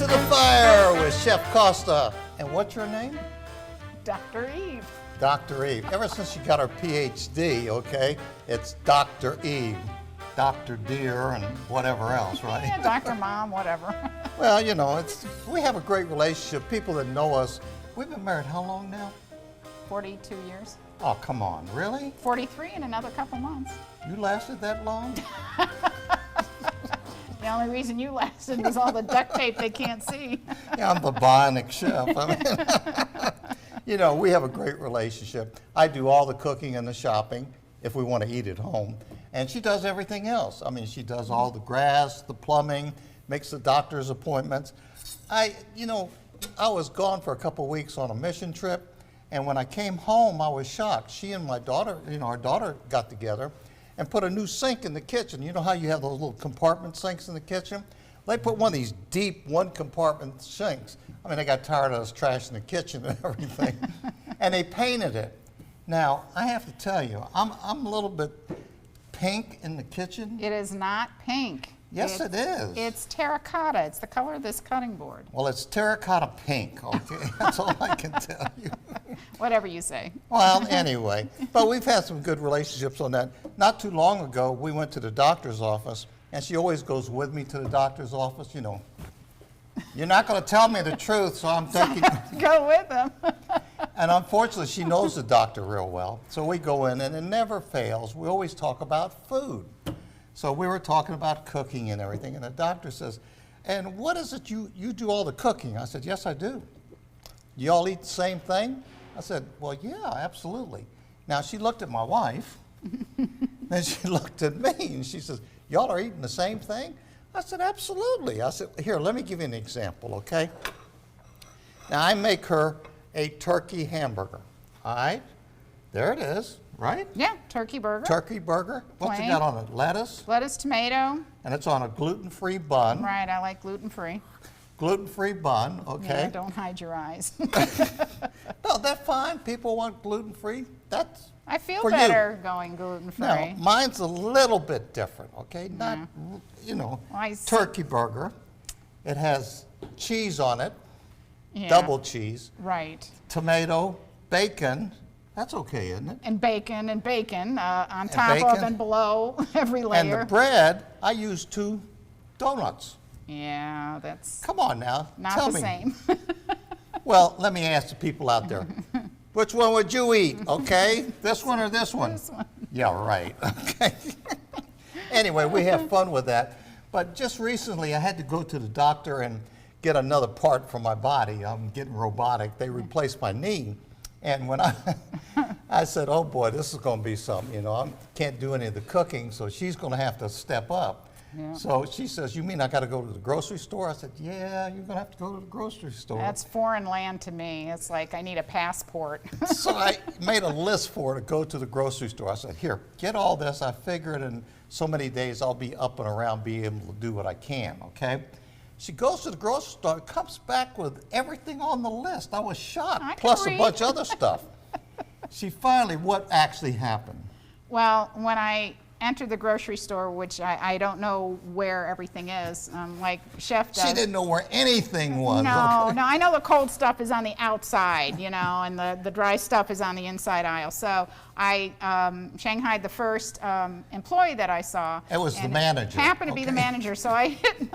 to the fire with Chef Costa. And what's your name? Dr. Eve. Dr. Eve. Ever since she got her PhD, okay, it's Dr. Eve, Dr. Dear, and whatever else, right? Yeah, Dr. Mom, whatever. Well, you know, we have a great relationship. People that know us, we've been married how long now? 42 years. Oh, come on, really? 43 in another couple months. You lasted that long? The only reason you lasted was all the duct tape they can't see. Yeah, I'm the bionic chef. I mean, you know, we have a great relationship. I do all the cooking and the shopping if we want to eat at home. And she does everything else. I mean, she does all the grass, the plumbing, makes the doctor's appointments. You know, I was gone for a couple weeks on a mission trip. And when I came home, I was shocked. She and my daughter, you know, our daughter got together and put a new sink in the kitchen. You know how you have those little compartment sinks in the kitchen? They put one of these deep one compartment sinks. I mean, they got tired of us trashing the kitchen and everything. And they painted it. Now, I have to tell you, I'm a little bit pink in the kitchen. It is not pink. Yes, it is. It's terracotta. It's the color of this cutting board. Well, it's terracotta pink, okay? That's all I can tell you. Whatever you say. Well, anyway, but we've had some good relationships on that. Not too long ago, we went to the doctor's office, and she always goes with me to the doctor's office, you know. You're not going to tell me the truth, so I'm thinking. Go with them. And unfortunately, she knows the doctor real well. So we go in, and it never fails. We always talk about food. So we were talking about cooking and everything, and the doctor says, and what is it you do all the cooking? I said, yes, I do. You all eat the same thing? I said, well, yeah, absolutely. Now, she looked at my wife, then she looked at me, and she says, y'all are eating the same thing? I said, absolutely. I said, here, let me give you an example, okay? Now, I make her a turkey hamburger, all right? There it is, right? Yeah, turkey burger. Turkey burger. What's Plain. it got on it? Lettuce? Lettuce, tomato. And it's on a gluten-free bun. Right, I like gluten-free. Gluten-free bun, okay? Yeah, don't hide your eyes. No, that's fine. People want gluten-free. That's I feel for better going gluten-free. Now, mine's a little bit different, okay? Not, you know, turkey burger. It has cheese on it, double cheese. Right. Tomato, bacon. That's okay, isn't it? And bacon on top of and below every layer. And the bread, I use 2 donuts. Yeah, that's Come on now, not tell the me. same. Well, let me ask the people out there. Which one would you eat, okay? This one or this one? This one. Yeah, right, okay. Anyway, we have fun with that. But just recently, I had to go to the doctor and get another part for my body. I'm getting robotic. They replaced my knee. And when I said, oh boy, this is going to be something, you know, I can't do any of the cooking, so she's going to have to step up. Yeah. So she says, you mean I got to go to the grocery store? I said, yeah, you're going to have to go to the grocery store. That's foreign land to me. It's like I need a passport. So I made a list for her to go to the grocery store. I said, here, get all this. I figured in so many days I'll be up and around, be able to do what I can, okay? She goes to the grocery store, comes back with everything on the list. I was shocked, plus a bunch of other stuff. She finally, what actually happened? Well, when I entered the grocery store, which I don't know where everything is, like Chef does. She didn't know where anything was. No, okay. no, I know the cold stuff is on the outside, you know, and the dry stuff is on the inside aisle. So I shanghaied the first employee that I saw. It was the manager. It happened to be the manager, so I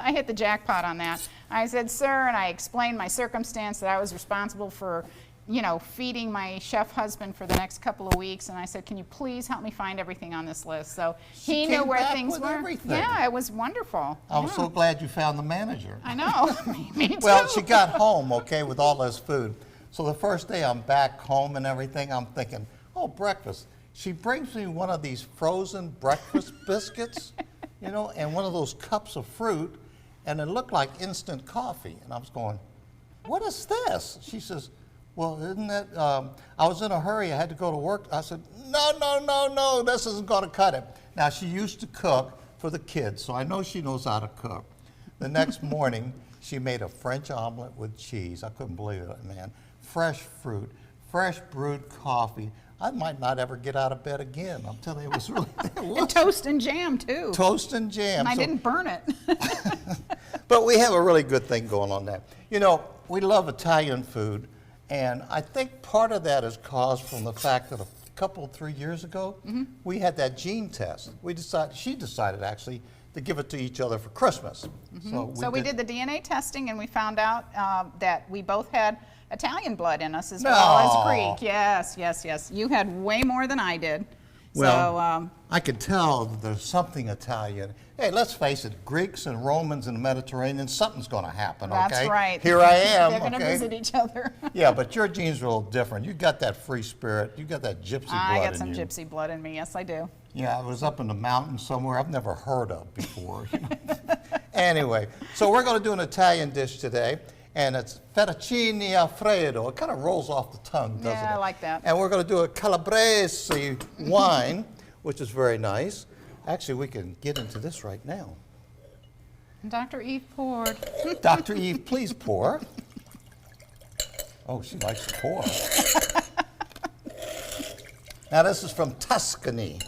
hit the jackpot on that. I said, sir, and I explained my circumstance that I was responsible for, you know, feeding my chef husband for the next couple of weeks, and I said, can you please help me find everything on this list? So he knew where things were. Everything. Yeah, it was wonderful. I'm so glad you found the manager. I know, me too. Well, she got home, okay, with all this food. So the first day I'm back home and everything, I'm thinking, oh, breakfast. She brings me one of these frozen breakfast biscuits, you know, and one of those cups of fruit, and it looked like instant coffee. And I was going, what is this? She says, well, isn't that, I was in a hurry, I had to go to work. I said, no, this isn't going to cut it. Now, she used to cook for the kids, so I know she knows how to cook. The next morning, she made a French omelet with cheese. I couldn't believe it, man. Fresh fruit, fresh brewed coffee. I might not ever get out of bed again. I'm telling you, it was really. It was. And toast and jam, too. Toast and jam. And I didn't burn it. But we have a really good thing going on there. You know, we love Italian food, and I think part of that is caused from the fact that a couple, 3 years ago, we had that gene test. She decided actually to give it to each other for Christmas. So we did the DNA testing, and we found out that we both had Italian blood in us as well as Greek. Yes, yes, yes. You had way more than I did. Well, So, I could tell that there's something Italian. Hey, let's face it, Greeks and Romans in the Mediterranean, something's going to happen, okay? that's right. Here I am, They're going to okay? visit each other. Yeah, but your genes are a little different. You got that free spirit. You got that gypsy blood I in got some you. gypsy blood in me. Yes, I do. Yeah, I was up in the mountains somewhere I've never heard of before. Anyway, so we're going to do an Italian dish today, and it's fettuccine alfredo. It kind of rolls off the tongue, doesn't it? Yeah, I like that. And we're going to do a calabrese wine, which is very nice. Actually, we can get into this right now. Dr. Eve poured. Dr. Eve, please pour. Oh, she likes to pour. Now, this is from Tuscany.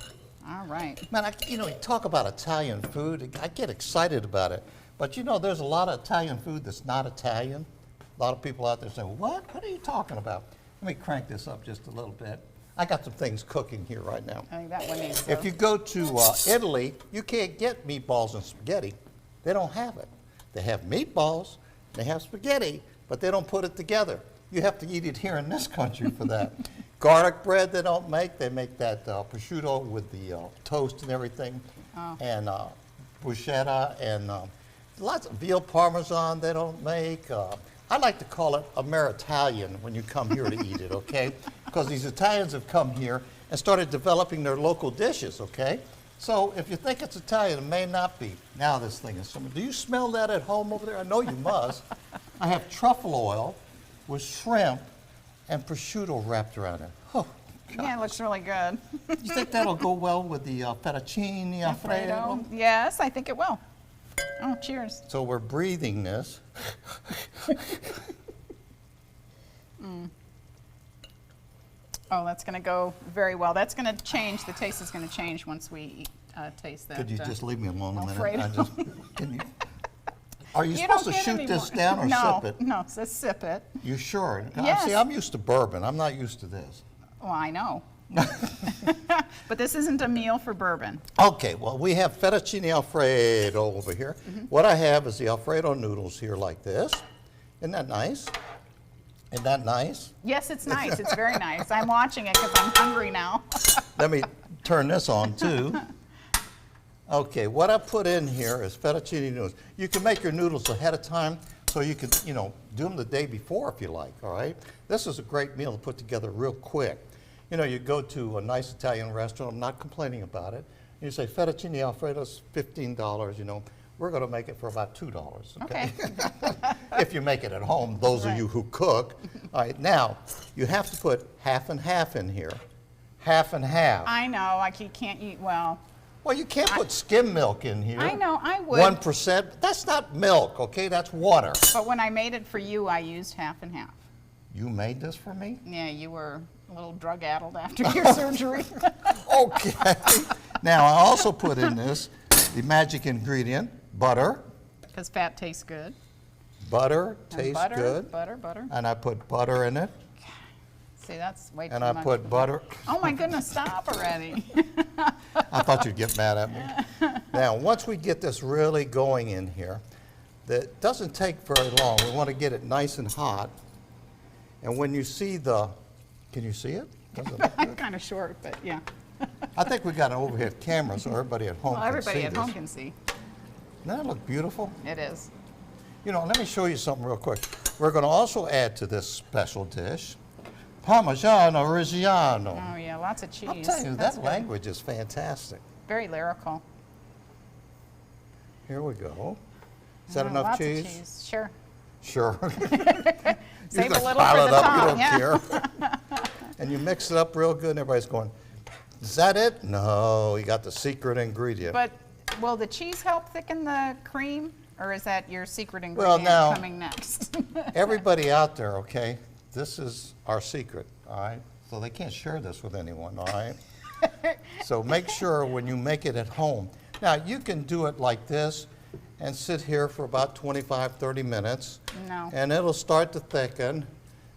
All right. Man, you talk about Italian food, I get excited about it. But you know, there's a lot of Italian food that's not Italian. A lot of people out there say, what? What are you talking about? Let me crank this up just a little bit. I got some things cooking here right now. I think that one needs If you go to Italy, you can't get meatballs and spaghetti. They don't have it. They have meatballs, they have spaghetti, but they don't put it together. You have to eat it here in this country for that. Garlic bread they don't make. They make that prosciutto with the toast and everything. Oh. And bruschetta and lots of veal parmesan they don't make. I like to call it Ameritalian when you come here to eat it, okay? Because these Italians have come here and started developing their local dishes, okay? So if you think it's Italian, it may not be. Now this thing is summer. Do you smell that at home over there? I know you must. I have truffle oil with shrimp and prosciutto wrapped around it. Oh, Yeah, it looks really good. you think that'll go well with the fettuccine alfredo? Yes, I think it will. Oh, cheers. So we're breathing this. Oh, that's going to go very well. That's going to change. The taste is going to change once we taste that. Could you just leave me alone a minute? Alfredo. Can you, are you You supposed don't to get shoot any this more. down or no, sip it? No, it says sip it. You sure? Yes. See, I'm used to bourbon. I'm not used to this. Well, I know. But this isn't a meal for bourbon. Okay, well, we have fettuccine alfredo over here. What I have is the alfredo noodles here like this. Isn't that nice? Isn't that nice? Yes, it's nice. It's very nice. I'm watching it because I'm hungry now. Let me turn this on too. Okay, what I put in here is fettuccine noodles. You can make your noodles ahead of time, so you can, do them the day before if you like, all right? This is a great meal to put together real quick. You go to a nice Italian restaurant, I'm not complaining about it, and you say, fettuccine alfredo's $15, we're gonna make it for about $2, okay? If you make it at home, those of you who cook. All right, now, you have to put half and half in here. Half and half. I know. Can't eat well. Well, you can't put skim milk in here. I know. I would. 1%. That's not milk, okay? That's water. But when I made it for you, I used half and half. You made this for me? Yeah, you were a little drug-addled after your surgery. Okay. Now, I also put in this the magic ingredient, butter. Because fat tastes good. Butter And tastes butter, good. Butter. And I put butter in it. See, that's way too And much. I put butter. Oh my goodness, stop already. I thought you'd get mad at me. Now, once we get this really going in here, that doesn't take very long. We want to get it nice and hot. And when you see can you see it? Does it look I'm good? kind of short, but yeah. I think we got an overhead camera so everybody at home Well, can everybody see at this. home can see. Doesn't that look beautiful? It is. Let me show you something real quick. We're going to also add to this special dish Parmigiano Reggiano. Oh yeah, lots of cheese. I'll tell you, That's that good. language is fantastic. Very lyrical. Here we go. Is that Oh, enough lots cheese? Of cheese. Sure. Sure. Save You a just little pile for it the up, top. you don't Yeah. care. And you mix it up real good, and everybody's going, is that it? No, you got the secret ingredient. But will the cheese help thicken the cream, or is that your secret ingredient now- coming next? Everybody out there, okay, this is our secret, all right? So they can't share this with anyone, all right? So make sure when you make it at home. Now, you can do it like this, and sit here for about 25, 30 minutes. No. And it'll start to thicken.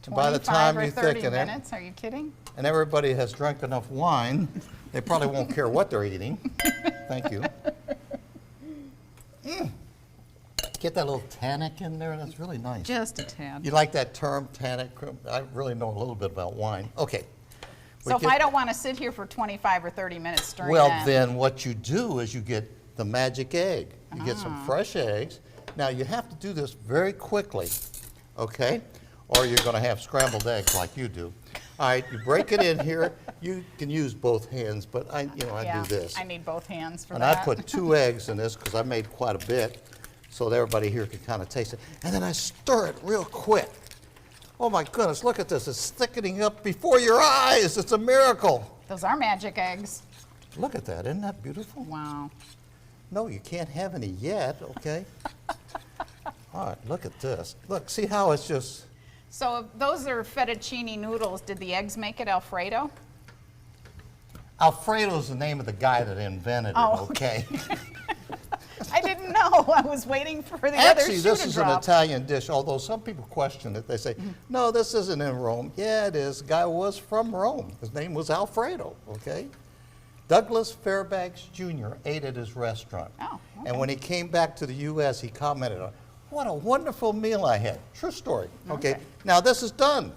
And by the time 25 or you 30 thicken minutes? Are you kidding? and everybody has drank enough wine, they probably won't care what they're eating. Thank you. Get that little tannic in there, that's really nice. Just a tad. You like that term, tannic? I really know a little bit about wine. Okay. So if I don't want to sit here for 25 or 30 minutes stirring Well, that, then what you do is you get the magic egg. You get some fresh eggs. Now, you have to do this very quickly, okay? Or you're going to have scrambled eggs like you do. All right, you break it in here. You can use both hands, but I yeah, do this. I need both hands for And that. I put 2 eggs in this because I made quite a bit so that everybody here can kind of taste it. And then I stir it real quick. Oh my goodness, look at this. It's thickening up before your eyes. It's a miracle. Those are magic eggs. Look at that. Isn't that beautiful? Wow. No, you can't have any yet, okay? All right, look at this. Look, see how it's just... So if those are fettuccine noodles. Did the eggs make it Alfredo? Alfredo's the name of the guy that invented it, Oh. okay? I didn't know. I was waiting for the other Actually, shoe this to is an drop. Italian dish, although some people question it. They say, no, this isn't in Rome. Yeah, it is. The guy was from Rome. His name was Alfredo, okay? Douglas Fairbanks Jr. ate at his restaurant. Oh, okay. And when he came back to the U.S., he commented on, what a wonderful meal I had. True story, okay? Now, this is done.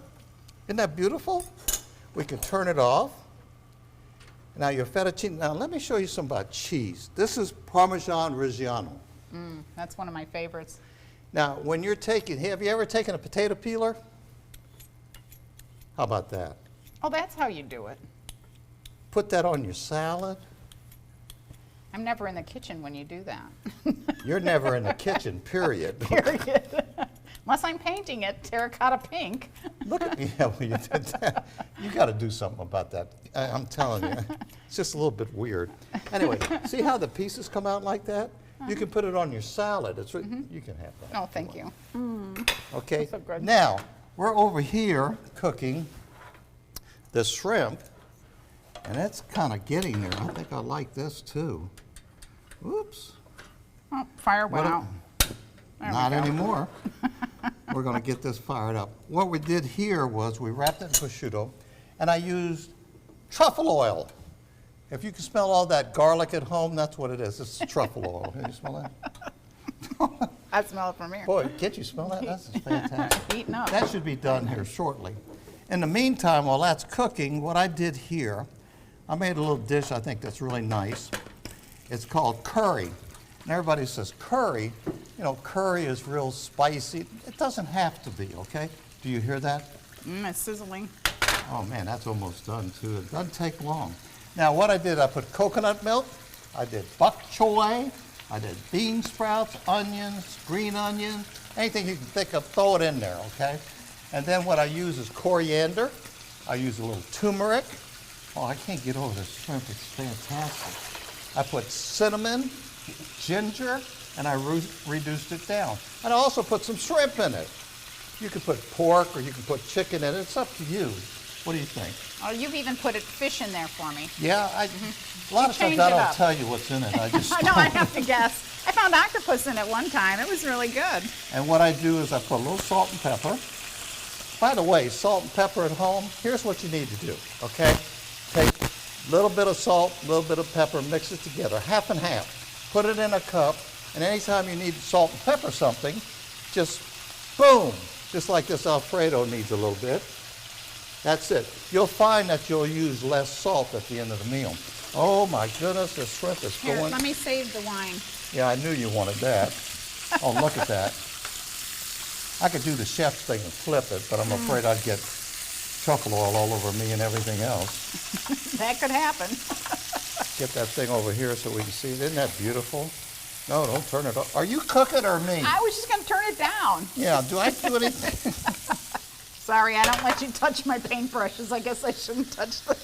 Isn't that beautiful? We can turn it off. Now, your fettuccine, now let me show you some about cheese. This is Parmesan Reggiano. That's one of my favorites. Now, when you're taking, have you ever taken a potato peeler? How about that? Oh, that's how you do it. Put that on your salad. I'm never in the kitchen when you do that. You're never in the kitchen, period. Period. Unless I'm painting it terracotta pink. Look at me, yeah, when you did that. You got to do something about that. I'm telling you, it's just a little bit weird. Anyway, see how the pieces come out like that? You can put it on your salad. It's you can have that. Oh, thank you. Okay. So good. Now we're over here cooking the shrimp, and it's kind of getting there. I think I like this too. Oops. Oh, fire went What a- out. There we Not go. anymore. We're going to get this fired up. What we did here was we wrapped it in prosciutto, and I used truffle oil. If you can smell all that garlic at home, that's what it is. It's truffle oil. Can you smell that? I smell it from here. Boy, can't you smell that? That's just fantastic. Eating up. That should be done here shortly. In the meantime, while that's cooking, what I did here, I made a little dish I think that's really nice. It's called curry. And everybody says curry. You know, curry is real spicy. It doesn't have to be, okay? Do you hear that? It's sizzling. Oh man, that's almost done too. It doesn't take long. Now what I did, I put coconut milk, I did bok choy, I did bean sprouts, onions, green onions, anything you can think of, throw it in there, okay? And then what I use is coriander. I use a little turmeric. Oh, I can't get over this shrimp, it's fantastic. I put cinnamon, ginger, and I reduced it down. And I also put some shrimp in it. You can put pork or you can put chicken in it. It's up to you. What do you think? Oh, you've even put fish in there for me. Yeah, a lot of times change I it don't up. tell you what's in it. I just I know, I have to guess. I found octopus in it one time. It was really good. And what I do is I put a little salt and pepper. By the way, salt and pepper at home, here's what you need to do, okay? Take a little bit of salt, a little bit of pepper, mix it together, half and half. Put it in a cup, and anytime you need salt and pepper something, just boom, just like this Alfredo needs a little bit. That's it. You'll find that you'll use less salt at the end of the meal. Oh my goodness, the shrimp is Here, going. let me save the wine. Yeah, I knew you wanted that. Oh, look at that. I could do the chef's thing and flip it, but I'm afraid I'd get truffle oil all over me and everything else. That could happen. Get that thing over here so we can see it. Isn't that beautiful? No, don't turn it off. Are you cooking or me? I was just going to turn it down. Yeah, do I do anything? Sorry, I don't let you touch my paintbrushes. I guess I shouldn't touch the,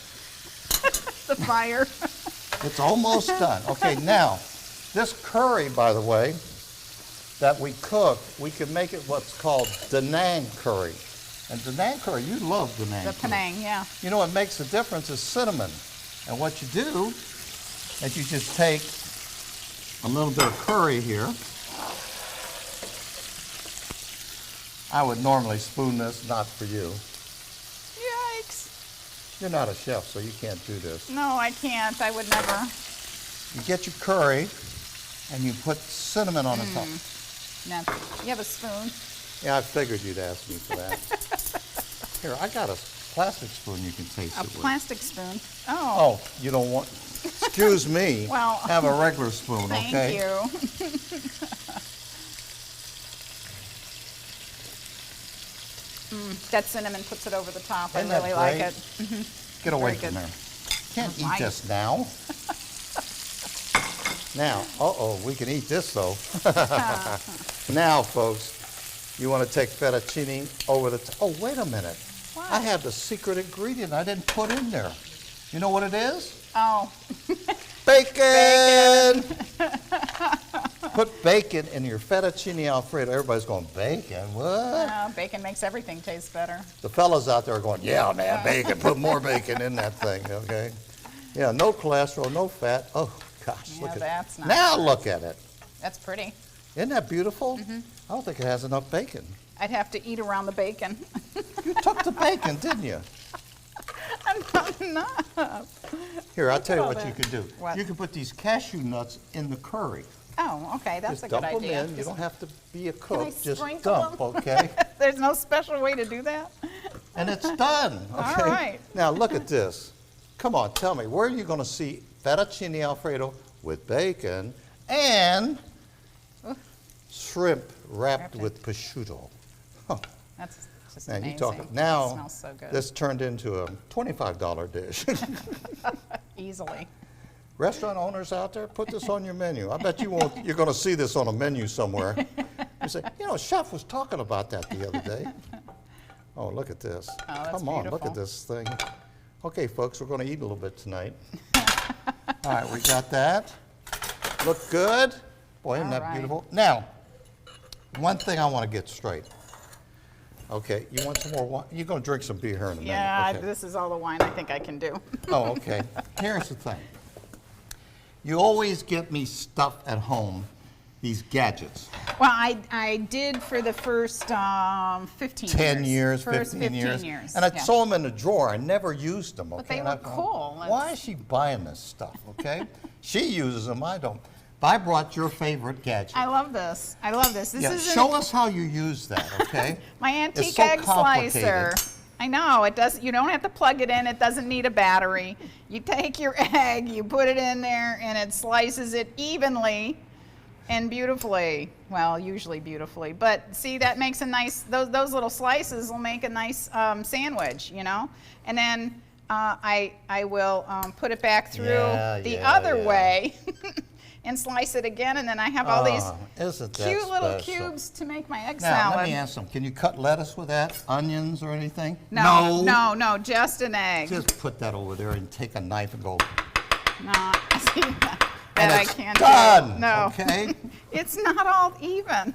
the fire. It's almost done. Okay, now, this curry, by the way, that we cook, we can make it what's called Da Nang curry. And Da Nang curry, you love Da Nang The curry. Penang, yeah. You know what makes the difference is cinnamon. And what you do is you just take a little bit of curry here, I would normally spoon this, not for you. Yikes. You're not a chef, so you can't do this. No, I can't. I would never. You get your curry, and you put cinnamon on the top. Now, you have a spoon? Yeah, I figured you'd ask me for that. Here, I got a plastic spoon you can taste A it with. plastic spoon? Oh, Oh, you don't want, excuse me. Well, have a regular spoon, thank okay? you. That cinnamon puts it over the top. Isn't I that really like great? it. Get away Very from good. there. Can't eat Right. this now. Now, we can eat this though. Now, folks, you want to take fettuccine over the oh, wait a minute. What? I have the secret ingredient I didn't put in there. You know what it is? Oh, Bacon! Put bacon in your fettuccine alfredo. Everybody's going, bacon? What? bacon makes everything taste better. The fellas out there are going, yeah, man, bacon. Put more bacon in that thing, okay? Yeah, no cholesterol, no fat. Oh, gosh, Yeah, look at that's not now good. look at it. That's pretty. Isn't that beautiful? I don't think it has enough bacon. I'd have to eat around the bacon. You took the bacon, didn't you? No. Here, I'll tell you all what that. you could do. What? You could put these cashew nuts in the curry. Oh, okay, that's Just a good dump idea. them in. You don't have to be a I cook. Just sprinkle dump, them? okay? There's no special way to do that? And it's done, okay? All right. Now, look at this. Come on, tell me, where are you going to see fettuccine alfredo with bacon and shrimp wrapped Wrapped with prosciutto? That's just Man, amazing. you talk It now. smells so good. This turned into a $25 dish. Easily. Restaurant owners out there, put this on your menu. I bet you won't. You're going to see this on a menu somewhere. You say, you know, chef was talking about that the other day. Oh, look at this. Oh, that's Come on, look beautiful. at this thing. Okay, folks, we're going to eat a little bit tonight. All right, we got that. Look good. Boy, isn't All that right. beautiful? Now, one thing I want to get straight. Okay, you want some more wine? You're going to drink some beer here in a minute. Yeah, okay. this is all the wine I think I can do. Oh, okay. Here's the thing. You always get me stuff at home, these gadgets. Well, I did for the first 15 years. 10 years, First 15 years. years. And I yeah. saw them in the drawer. I never used them, okay? they And were I thought, cool. Why is she buying this stuff, okay? She uses them, I don't. But I brought your favorite gadget. I love this. I love this. This Yeah, is show us how you use that, okay? my antique so egg complicated. slicer. I know, it does. You don't have to plug it in. It doesn't need a battery. You take your egg, you put it in there, and it slices it evenly and beautifully. Well, usually beautifully. But see, that makes a nice, those little slices will make a nice sandwich, you know? And then I will put it back through the other way and slice it again. And then I have all these Isn't that cute little special? cubes to make my egg Now, salad. let me ask them. Can you cut lettuce with that? Onions or anything? No, just an egg. Just put that over there and take a knife and go. No, see, that And I it's can't done, do. No, okay? it's not all even.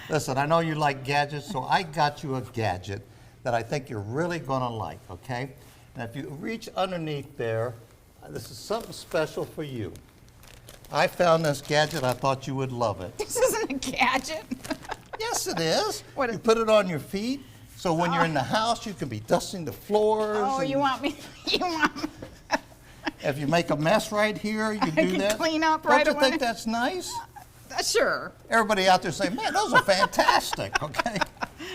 Listen, I know you like gadgets, so I got you a gadget that I think you're really going to like, okay? And if you reach underneath there, this is something special for you. I found this gadget. I thought you would love it. This isn't a gadget. Yes, it is. What You is- put it on your feet, so when you're in the house, you can be dusting the floors. Oh, and you want me? You want? Me, If you make a mess right here, you do can that. clean up right Don't you away. think that's nice? Sure. Everybody out there saying, man, those are fantastic, okay?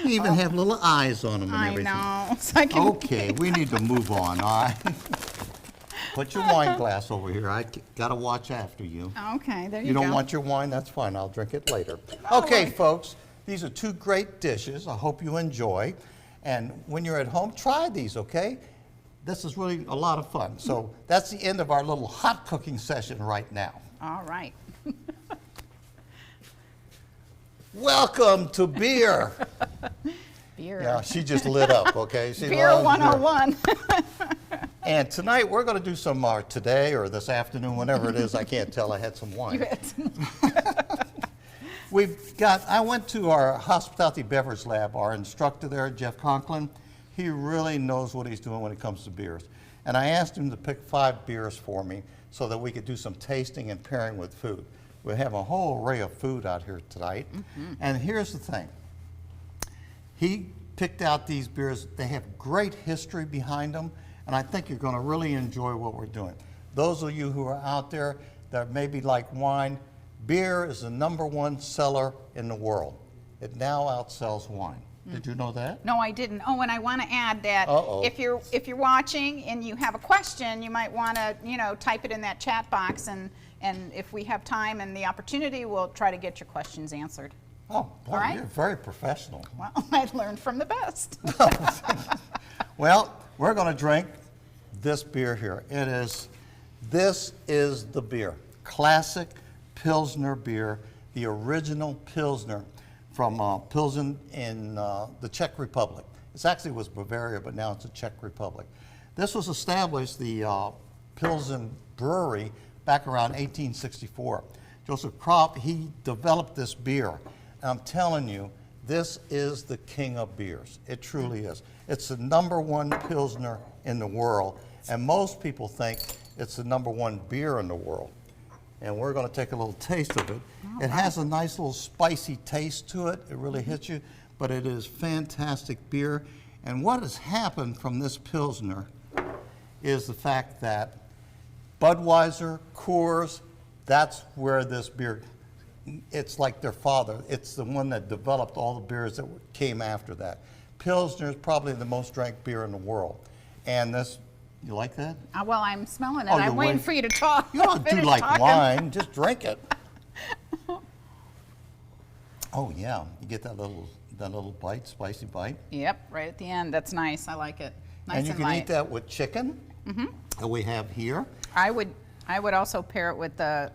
You even have little eyes on them and I everything. know. So I can. Okay, we need to move on, all right? Put your wine glass over here. I got to watch after you. Okay, there you, You don't go. want your wine? That's fine. I'll drink it later. Okay, right. folks, these are two great dishes. I hope you enjoy. And when you're at home, try these, okay? This is really a lot of fun. So that's the end of our little hot cooking session right now. All right. Welcome to beer. Beer. Yeah, she just lit up, okay? She Beer loves 101. And tonight we're going to do some, today or this afternoon, whenever it is, I can't tell. I had some wine. You had some- I went to our hospitality beverage lab, our instructor there, Jeff Conklin. He really knows what he's doing when it comes to beers. And I asked him to pick 5 beers for me so that we could do some tasting and pairing with food. We have a whole array of food out here tonight. And here's the thing. He picked out these beers. They have great history behind them, and I think you're going to really enjoy what we're doing. Those of you who are out there that maybe like wine, beer is the #1 seller in the world. It now outsells wine. Did you know that? No, I didn't. Oh, and I want to add that if you're watching and you have a question, you might want to, type it in that chat box, and if we have time and the opportunity, we'll try to get your questions answered. Oh, boy, All right. You're very professional. Well, I learned from the best. Well, we're going to drink this beer here. This is the beer. Classic Pilsner beer, the original Pilsner from Pilsen in the Czech Republic. It actually was Bavaria, but now it's the Czech Republic. This was established, the Pilsen brewery, back around 1864. Joseph Kropp, he developed this beer. And I'm telling you, this is the king of beers. It truly is. It's the #1 Pilsner in the world, and most people think it's the #1 beer in the world. And we're going to take a little taste of it. It has a nice little spicy taste to it. It really hits you, but it is fantastic beer. And what has happened from this Pilsner is the fact that Budweiser, Coors, that's where this beer, it's like their father. It's the one that developed all the beers that came after that. Pilsner is probably the most drank beer in the world. And this, you like that? Well, I'm smelling it. Oh, I'm you're waiting for you to talk. You don't do Finish like talking. wine, just drink it. Oh yeah, you get that little bite, spicy bite. Yep, right at the end. That's nice. I like it. Nice And you can light. eat that with chicken that we have here. I would also pair it with the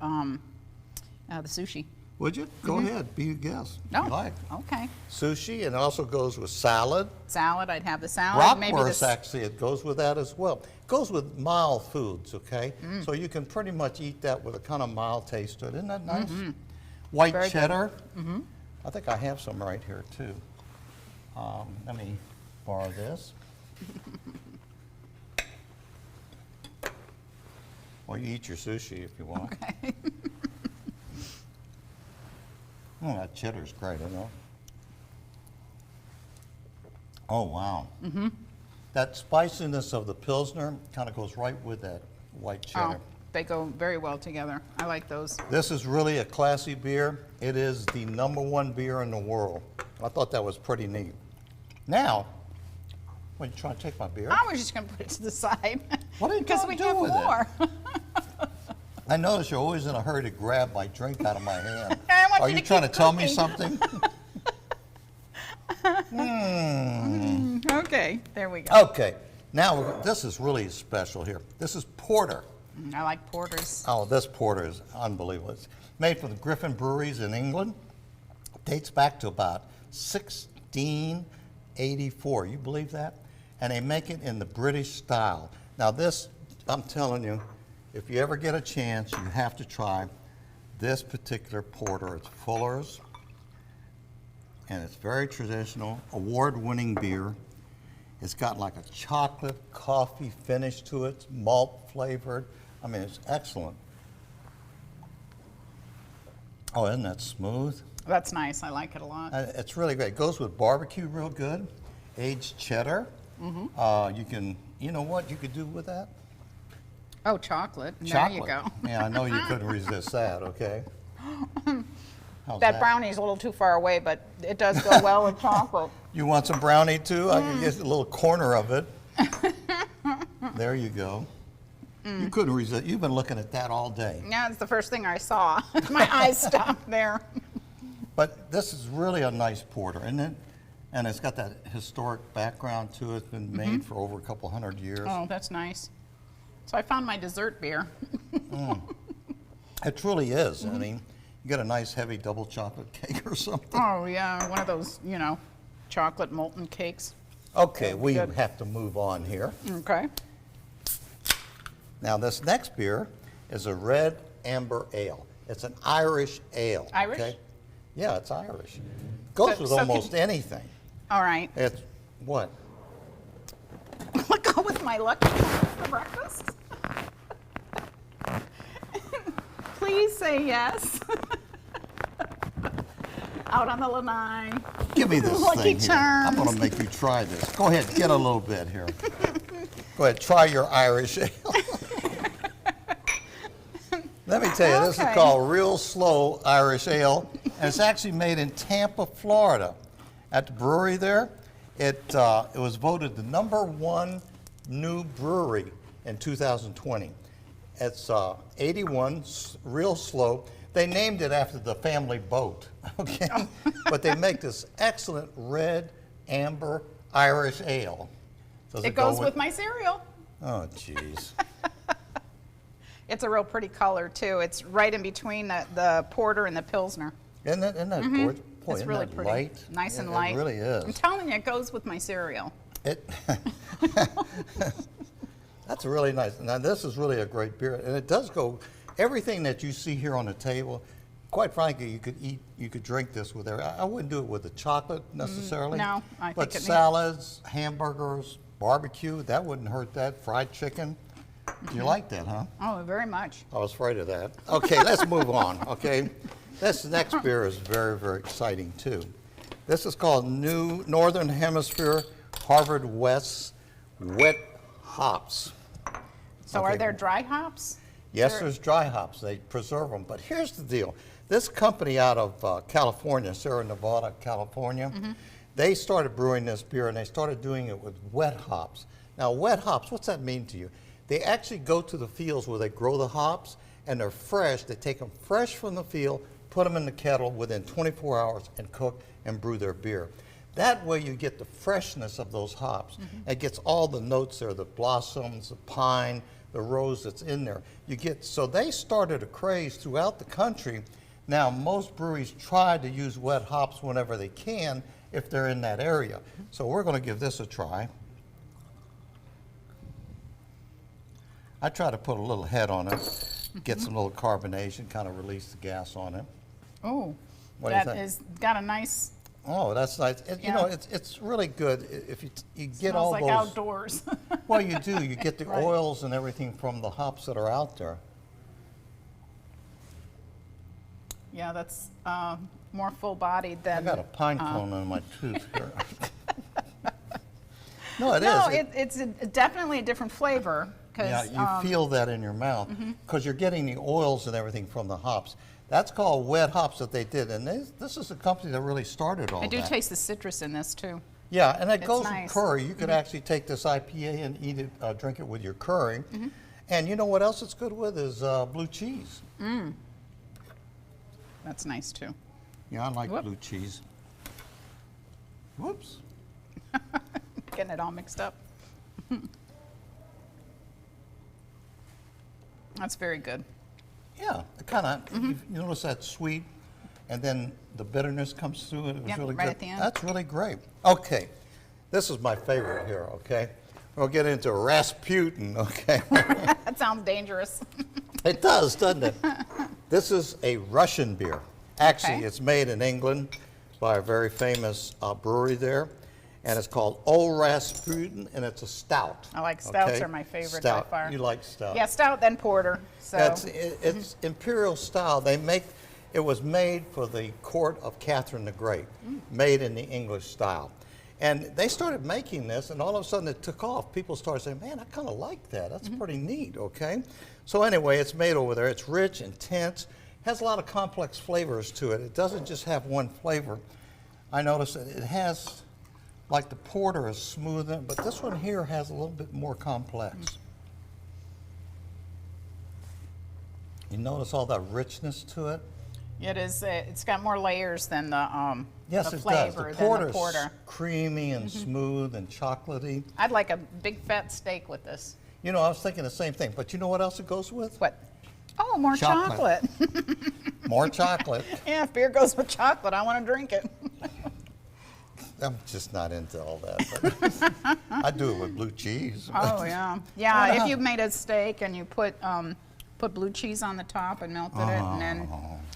sushi. Would you? Go ahead, be a guest. if you like. Okay. Sushi, and it also goes with salad. Salad, I'd have the salad. Maybe Bratwurst, the actually, it goes with that as well. It goes with mild foods, okay? So you can pretty much eat that with a kind of mild taste to it. Isn't that nice? White Very good. cheddar. I think I have some right here, too. Let me borrow this. Or you eat your sushi if you want. Okay. Oh, that cheddar's great, isn't it? Oh, wow. That spiciness of the Pilsner kind of goes right with that white cheddar. Oh, they go very well together. I like those. This is really a classy beer. It is the #1 beer in the world. I thought that was pretty neat. Now, what, you trying to take my beer? I was just going to put it to the side. What are you Because gonna we do have with it? more. I notice you're always in a hurry to grab my drink out of my hand. I want Are you you to trying to keep tell me cooking. something? Okay, there we go. Okay, now this is really special here. This is porter. I like porters. Oh, this porter is unbelievable. It's made from the Griffin breweries in England. Dates back to about 1684. You believe that? And they make it in the British style. Now this, I'm telling you, if you ever get a chance, you have to try this particular porter. It's Fuller's, and it's very traditional, award-winning beer. It's got like a chocolate coffee finish to it. It's malt flavored. I mean, it's excellent. Oh, isn't that smooth? That's nice. I like it a lot. It's really great. It goes with barbecue real good. Aged cheddar. You can, you know what you could do with that? Oh, chocolate. Chocolate. There you go. Yeah, I know you couldn't resist that, okay? How's That brownie's a little too far away, but it does go well with chocolate. You want some brownie too? I can get a little corner of it. There you go. You couldn't resist. You've been looking at that all day. Yeah, it's the first thing I saw. My eyes stopped there. But this is really a nice porter, isn't it? And it's got that historic background to it. It's been made for over a couple hundred years. Oh, that's nice. So I found my dessert beer. It truly is. I mean, you get a nice heavy double chocolate cake or something. Oh, yeah, one of those, chocolate molten cakes. Okay, we Good. have to move on here. Okay. Now, this next beer is a red amber ale. It's an Irish ale. Irish? Okay? Yeah, it's Irish. Goes with so can- almost anything. All right. It's what? I'll go with my lucky for breakfast. Please say yes. Out on the lanai. Give me this Lucky thing here. I'm going to Charms. make you try this. Go ahead, get a little bit here. Go ahead, try your Irish ale. Let me tell you, this is Okay. called Real Slow Irish Ale, and it's actually made in Tampa, Florida. At the brewery there, it was voted the #1 new brewery in 2020. It's 81, real slow. They named it after the family boat, okay? But they make this excellent red, amber Irish ale. Does It goes with my cereal. Oh, jeez. It's a real pretty color too. It's right in between the porter and the pilsner. Isn't that gorgeous? Boy, It's isn't really that pretty. light? Nice and It light. really is. I'm telling you, it goes with my cereal. It That's really nice. Now this is really a great beer, and it does go. Everything that you see here on the table, quite frankly, you could drink this with. I wouldn't do it with the chocolate necessarily. no, I but think it salads, hamburgers, barbecue, that wouldn't hurt that. Fried chicken. You like that, huh? Oh, very much. I was afraid of that. Okay, let's move on. Okay, this next beer is very, very exciting too. This is called New Northern Hemisphere Harvard West Wet Hops. So Okay. are there dry hops? Yes, there's dry hops. They preserve them. But here's the deal. This company out of California, Sierra Nevada, California, they started brewing this beer, and they started doing it with wet hops. Now, wet hops, what's that mean to you? They actually go to the fields where they grow the hops, and they're fresh. They take them fresh from the field, put them in the kettle within 24 hours, and cook and brew their beer. That way you get the freshness of those hops. It gets all the notes there, the blossoms, the pine, the rose that's in there. So they started a craze throughout the country. Now most breweries try to use wet hops whenever they can if they're in that area. So we're going to give this a try. I try to put a little head on it, get some little carbonation, kind of release the gas on it. Oh, What do you that think? is got a nice. Oh, that's nice. You Yeah. know, it's really good if you get Smells all like those. outdoors. Well, you do. You get the Right. oils and everything from the hops that are out there. Yeah, that's more full-bodied than. I got a pine cone on my tooth here. No, it No, is. it's definitely a different flavor. Yeah, you feel that in your mouth because you're getting the oils and everything from the hops. That's called wet hops that they did, and this is a company that really started all I do that. taste the citrus in this too. Yeah, and it It's goes nice. with curry. You could actually take this IPA and eat it, drink it with your curry. And you know what else it's good with is blue cheese. That's nice too. Yeah, I like Whoop. blue cheese. Whoops. Getting it all mixed up. That's very good. Yeah, it kind of, you notice that sweet, and then the bitterness comes through it. It was Yep, really right good. at the end. That's really great. Okay, this is my favorite here, okay? We'll get into Rasputin, okay? That sounds dangerous. It does, doesn't it? This is a Russian beer. Actually, Okay. it's made in England by a very famous brewery there, and it's called Old Rasputin, and it's a stout. I like stouts okay? are my favorite Stout. by far. You like stout? Yeah, stout then porter. So It's imperial style. It was made for the court of Catherine the Great, made in the English style. And they started making this, and all of a sudden it took off. People started saying, man, I kind of like that. That's pretty neat, okay? So anyway, it's made over there. It's rich, intense, has a lot of complex flavors to it. It doesn't just have one flavor. I noticed that it has, like the porter is smoother, but this one here has a little bit more complex. You notice all that richness to it? it is. It's got more layers than the Yes, the it does. flavor The than porter's the porter. creamy and smooth and chocolatey. I'd like a big fat steak with this. You know, I was thinking the same thing, but you know what else it goes with? What? Oh, more Chocolate. chocolate. More chocolate. Yeah, if beer goes with chocolate, I want to drink it. I'm just not into all that. But I do it with blue cheese. Oh yeah, yeah. If you made a steak and you put blue cheese on the top and melted it, and then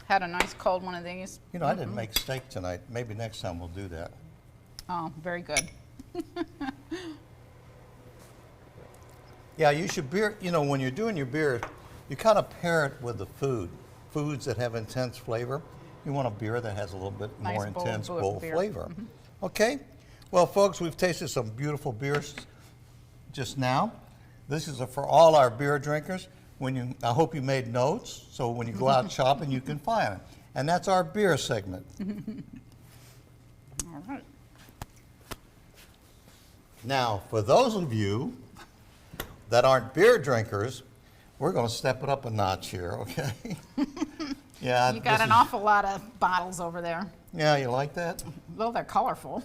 had a nice cold one of these. You know, I didn't make steak tonight. Maybe next time we'll do that. Oh, very good. Yeah, you should beer. You know, when you're doing your beer, you kind of pair it with the foods that have intense flavor. You want a beer that has a little bit Nice more bold intense, beer. bold flavor. Okay. Well, folks, we've tasted some beautiful beers just now. This is for all our beer drinkers. I hope you made notes, so when you go out shopping, you can find it. And that's our beer segment. All right. Now, for those of you that aren't beer drinkers, we're going to step it up a notch here, okay? Yeah. You got an awful lot of bottles over there. Yeah, you like that? Well, they're colorful.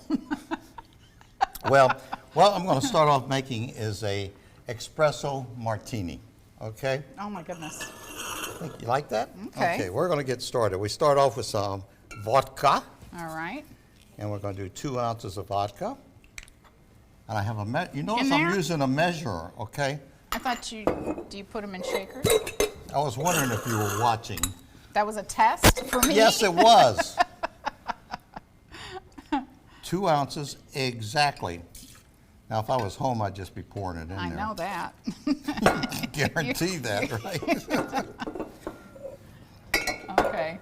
Well, what I'm going to start off making is a espresso martini, okay? Oh my goodness. You like that? Okay. Okay, we're going to get started. We start off with some vodka, All right. and we're going to do 2 ounces of vodka. And I have you notice In I'm there? using a measurer, okay? I thought do you put them in shakers? I was wondering if you were watching. That was a test for me? Yes, it was. 2 ounces exactly. Now, if I was home, I'd just be pouring it in I there. know that. Guarantee that, right? Okay.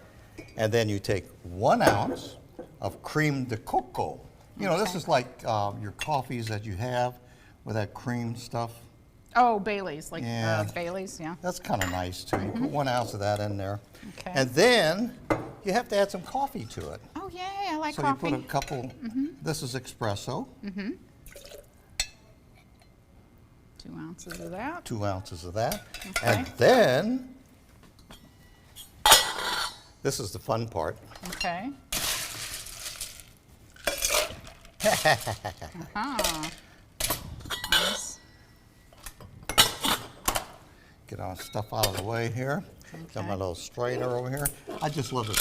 And then you take 1 ounce of cream de coco. You know, this Okay. is like your coffees that you have with that cream stuff. Oh, Bailey's, like Yeah. Bailey's, yeah. That's kind of nice too. You put 1 ounce of that in there. Okay. And then you have to add some coffee to it. Oh, yay, I like So coffee. you put a couple, this is espresso, 2 ounces of that. 2 ounces of that. Okay. And then, this is the fun part. Okay. Nice. Get our stuff out of the way here. Got my Okay. little strainer over here. I just love it.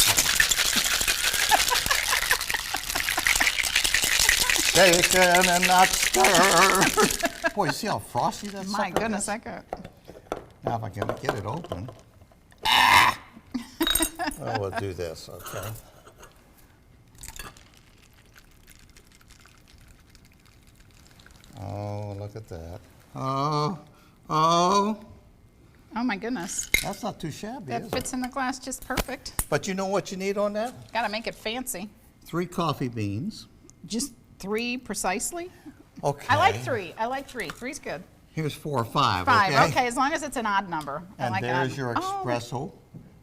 Shake and not stir. Boy, you see how frosty that My sucker goodness, is? I got. Now if I can get it open. Well, we'll do this, okay? Oh, look at that. Oh, Oh my goodness. that's not too shabby, That is it? fits in the glass just perfect. But you know what you need on that? Got to make it fancy. 3 coffee beans. Just 3 precisely? Okay. I like 3. I like 3. 3's good. Here's 4 or 5. 5. Okay, as long as it's an odd number. I And like there's odd. your Oh, espresso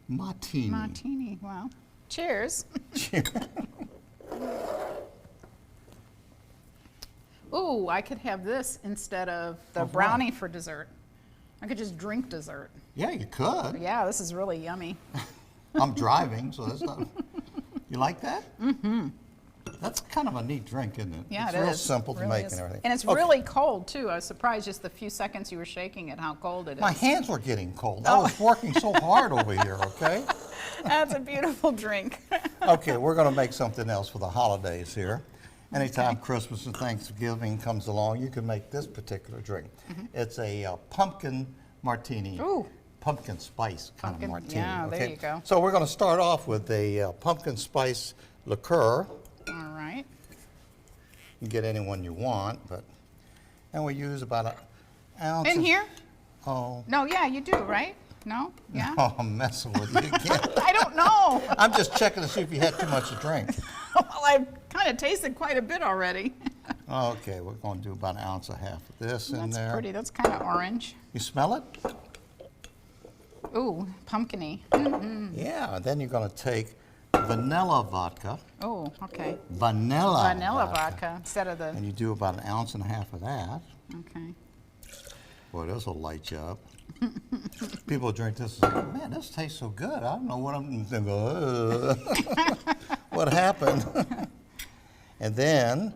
martini. martini. Wow. Cheers. Ooh, I could have this instead of the Of what? brownie for dessert. I could just drink dessert. Yeah, you could. Yeah, this is really yummy. I'm driving, so that's not. You like that? Mm-hmm. That's kind of a neat drink, isn't it? Yeah, it's it is. real simple to Really make is. and everything. And it's Okay. really cold too. I was surprised just the few seconds you were shaking it, how cold it is. My hands were getting cold. Oh. I was working so hard over here, okay? That's a beautiful drink. Okay, we're going to make something else for the holidays here. Anytime Christmas and Thanksgiving comes along, you can make this particular drink. It's a pumpkin martini. Ooh. Pumpkin spice kind Pumpkin- of martini. yeah, there okay? you go. So we're going to start off with a pumpkin spice liqueur. All right. You can get any one you want, and we use about an ounce. In of- here? Oh, No, yeah, you do, right? No? Yeah? oh, I'm messing with you again. I don't know. I'm just checking to see if you had too much to drink. Well, I've kind of tasted quite a bit already. Okay, we're going to do about an ounce and a half of this in That's there. pretty. That's kind of orange. You smell it? Ooh, pumpkin-y. Yeah, and then you're going to take vanilla vodka. Oh, okay. Vanilla Vodka instead of the. And you do about an ounce and a half of that. Okay. Boy, this will light you up. People drink this and say, man, this tastes so good. I don't know what I'm going to go, what happened? And then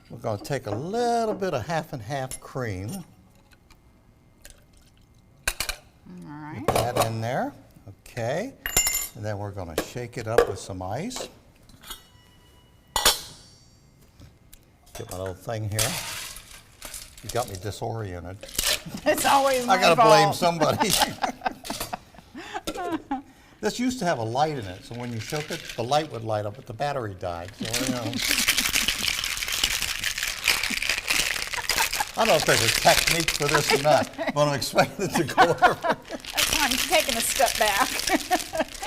we're going to take a little bit of half and half cream. All right. Put that in there. Okay. And then we're going to shake it up with some ice. Get my little thing here. You got me disoriented. It's always my I gotta fault. blame somebody. This used to have a light in it, so when you shook it, the light would light up, but the battery died. So, you know. I don't know if there's a technique for this or not, but I'm expecting it to go over. That's why I'm taking a step back.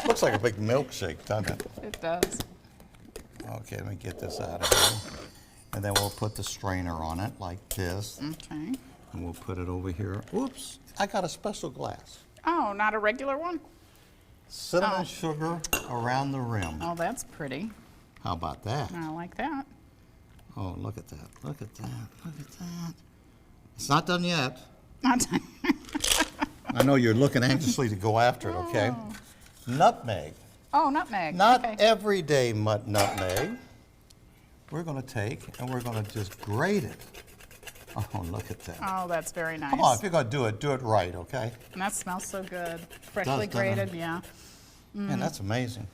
Looks like a big milkshake, doesn't it? It does. Okay, let me get this out of here. And then we'll put the strainer on it like this. Okay. And we'll put it over here. Oops, I got a special glass. Oh, not a regular one? Cinnamon sugar around the rim. Oh, that's pretty. How about that? I like that. Oh, look at that, look at that, look at that. It's not done yet. Not I know you're looking anxiously to go after it, okay? Nutmeg. Oh, nutmeg. Not okay. everyday nutmeg. We're going to take and we're going to just grate it. Oh, look at that. Oh, that's very nice. Come on, if you're going to do it right, okay? And that smells so good. Freshly doesn't it? grated, yeah. And that's amazing.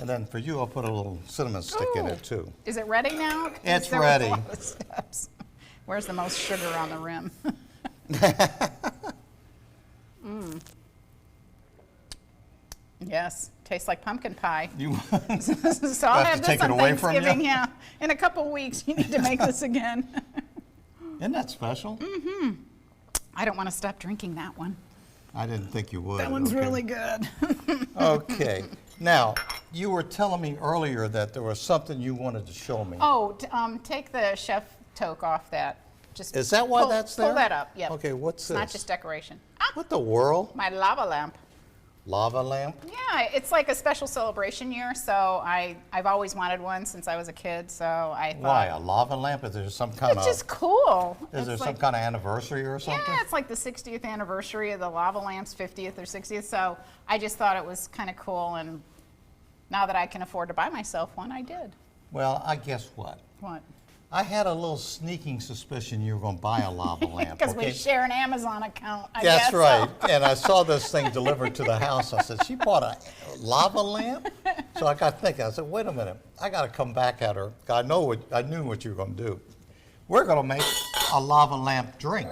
And then for you, I'll put a little cinnamon stick in it too. Is it ready now? 'Cause It's there was ready. a lot of steps. Where's the most sugar on the rim? Yes, tastes like pumpkin pie. You So I'll have have to this take it on away from you? Thanksgiving, yeah. In a couple weeks, you need to make this again. Isn't that special? I don't want to stop drinking that one. I didn't think you would. That one's okay. really good. Okay. Now, you were telling me earlier that there was something you wanted to show me. Oh, take the chef toque off that. Just Is that why pull, that's there? Pull that up, yep. Okay, what's It's this? not just decoration. Ah, What the world? my lava lamp. Lava lamp? Yeah, it's like a special celebration year, so I've always wanted one since I was a kid, so I thought. Why, a lava lamp? Is there some kind It's of, just cool. is there It's some like- kind of anniversary or something? Yeah, it's like the 60th anniversary of the lava lamp's 50th or 60th, so I just thought it was kind of cool, and now that I can afford to buy myself one, I did. Well, I guess what? What? I had a little sneaking suspicion you were going to buy a lava lamp. Because okay? we share an Amazon account, I That's guess. right. And I saw this thing delivered to the house. I said, she bought a lava lamp? So I got thinking, I said, wait a minute, I got to come back at her. I knew what you were going to do. We're going to make a lava lamp drink.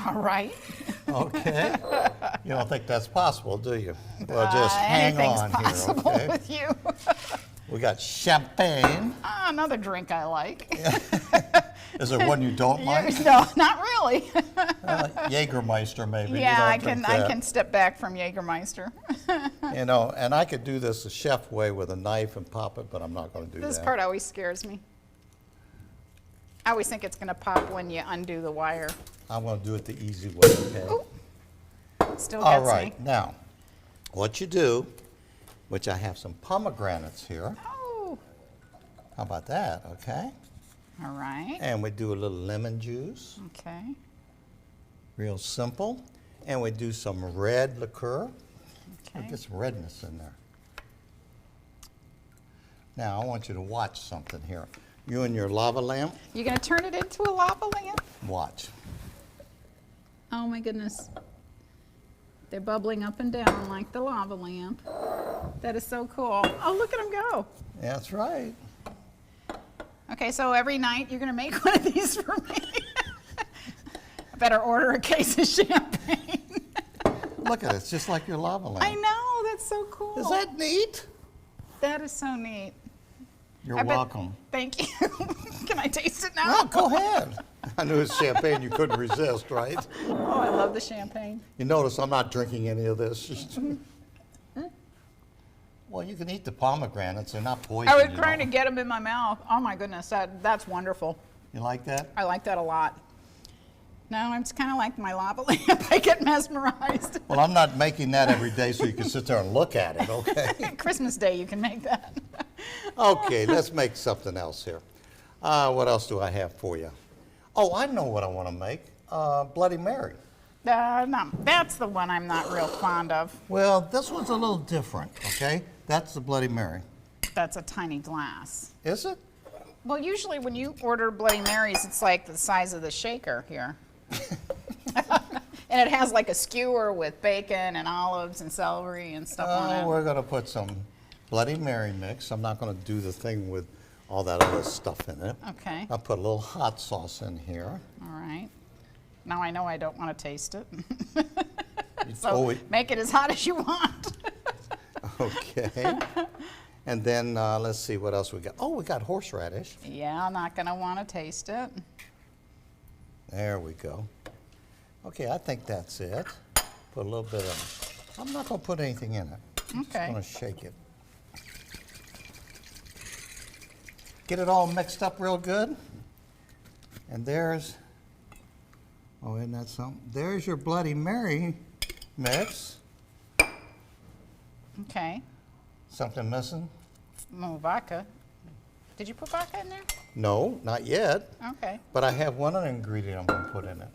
All right. Okay? You don't think that's possible, do you? Well, just hang Anything's on possible here, okay? with you. We got champagne. Another drink I like. Is there one you don't like? No, not really. Jägermeister, maybe. You Yeah, don't I drink can that. step back from Jägermeister. You know, and I could do this the chef way with a knife and pop it, but I'm not going to do This that. part always scares me. I always think it's going to pop when you undo the wire. I'm going to do it the easy way, okay? Ooh. Still All gets right, me. now, what you do, which I have some pomegranates here. Oh, How about that, okay? all right. And we do a little lemon juice, Okay. real simple. And we do some red liqueur. Okay. Get some redness in there. Now, I want you to watch something here. You and your lava lamp, You going to turn it into a lava lamp? watch. Oh my goodness. They're bubbling up and down like the lava lamp. That is so cool. Oh, look at them go. That's right. Okay, so every night you're going to make one of these for me. I better order a case of champagne. Look at it, it's just like your lava lamp. I know, that's so cool. Is that neat? That is so neat. You're I bet- welcome. Thank you. Can I taste it now? No, go ahead. I knew it's champagne you couldn't resist, right? Oh, I love the champagne. You notice I'm not drinking any of this. Well, you can eat the pomegranates. They're not poison. I was you trying to know. get them in my mouth. Oh my goodness, that's wonderful. You like that? I like that a lot. No, it's kind of like my lava lamp. I get mesmerized. Well, I'm not making that every day so you can sit there and look at it, okay? Christmas Day, you can make that. Okay, let's make something else here. What else do I have for you? Oh, I know what I want to make. Bloody Mary. No, that's the one I'm not real fond of. Well, this one's a little different, okay? That's the Bloody Mary. That's a tiny glass. Is it? Well, usually when you order Bloody Marys, it's like the size of the shaker here. And it has like a skewer with bacon and olives and celery and stuff on it. We're going to put some Bloody Mary mix. I'm not going to do the thing with all that other stuff in it. Okay, I'll put a little hot sauce in here. all right. Now I know I don't want to taste it. So Oh, wait. make it as hot as you want. Okay. And then let's see what else we got. Oh, we got horseradish. Yeah, I'm not going to want to taste it. There we go. Okay, I think that's it. Put a little bit of, I'm not going to put anything in it. Okay. Just gonna shake it. Get it all mixed up real good. And there's, oh, isn't that something? There's your Bloody Mary mix. Okay. Something missing? More vodka. Did you put vodka in there? No, not yet. Okay. But I have one other ingredient I'm gonna put in it.